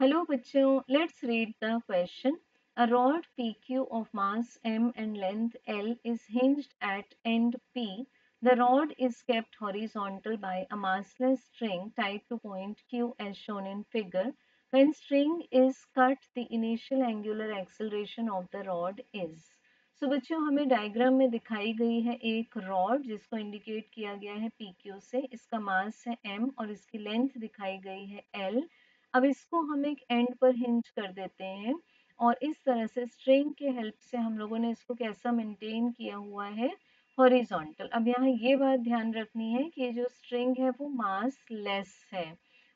Hello बच्चों, let's read the question. A rod PQ of mass m and length L is hinged at end P. The rod is kept horizontal by a massless string tied to point Q as shown in figure. When string is cut, the initial angular acceleration of the rod is. So बच्चों हमें diagram में दिखाई गई है एक rod जिसको indicate किया गया है PQ से. इसका मास है m और इसकी लेंथ दिखाई गई है L. अब इसको हम एक एंड पर हिंज कर देते हैं और इस तरह से स्ट्रिंग के हेल्प से हम लोगों ने इसको कैसा मेंटेन किया हुआ है, हॉरिजॉन्टल. अब यहाँ ये बात ध्यान रखनी है कि जो स्ट्रिंग है वो मास लेस है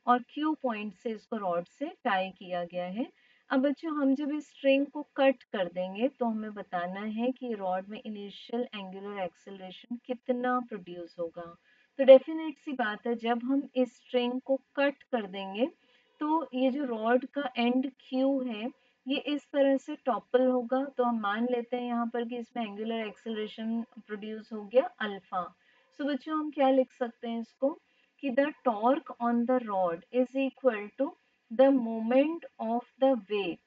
और क्यू पॉइंट से इसको रॉड से टाई किया गया है. अब बच्चों हम जब इस स्ट्रिंग को कट कर देंगे तो हमें बताना है कि रॉड में इनिशियल एंगुलर एक्सेलरेशन कितना प्रोड्यूस होगा. तो डेफिनेट सी बात है, जब हम इस स्ट्रिंग को कट कर देंगे तो ये जो रॉड का एंड क्यू है ये इस तरह से टॉपल होगा. तो हम मान लेते हैं यहाँ पर कि इसमें एंगुलर एक्सेलरेशन प्रोड्यूस हो गया अल्फा. सो बच्चों हम क्या लिख सकते हैं इसको कि the torque on the rod is equal to the moment of the weight.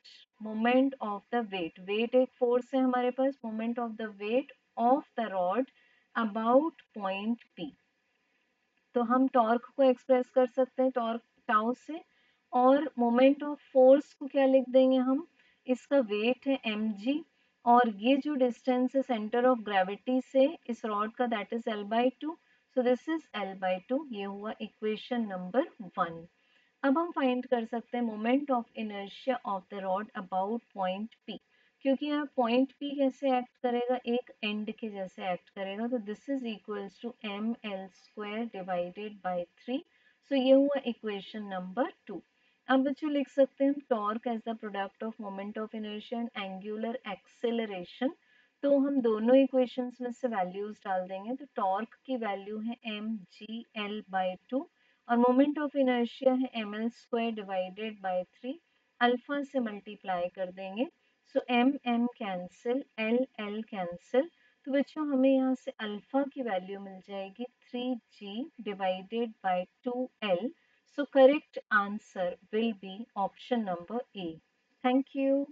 Moment of the weight, weight एक फोर्स है हमारे पास, moment of the weight of the rod about point P. तो हम टॉर्क को एक्सप्रेस कर सकते हैं टॉर्क टाउ से, और मोमेंट ऑफ फोर्स को क्या लिख देंगे हम, इसका वेट है mg और ये जो डिस्टेंस है सेंटर ऑफ ग्रेविटी से इस रॉड का that is L/2. So this is L/2. ये हुआ इक्वेशन नंबर 1. अब हम फाइंड कर सकते हैं moment of inertia of the rod about point P. क्योंकि यहाँ पॉइंट P कैसे एक्ट करेगा, एक एंड के जैसे एक्ट करेगा. तो this is equals to ml² divided by 3. So ये हुआ इक्वेशन नंबर 2. अब बच्चों लिख सकते हैं torque as the product of moment of inertia and angular acceleration. तो हम दोनों इक्वेशंस में से वैल्यूज डाल देंगे. तो टॉर्क की वैल्यू है mgl/2 और मोमेंट ऑफ इनर्शिया है ml² डिवाइडेड बाय 3. अल्फा से मल्टीप्लाई कर देंगे. सो m कैंसिल, l कैंसिल. तो बच्चों हमें यहाँ से अल्फा की वैल्यू मिल जाएगी 3g divided by 2l. So correct answer will be option number A. Thank you.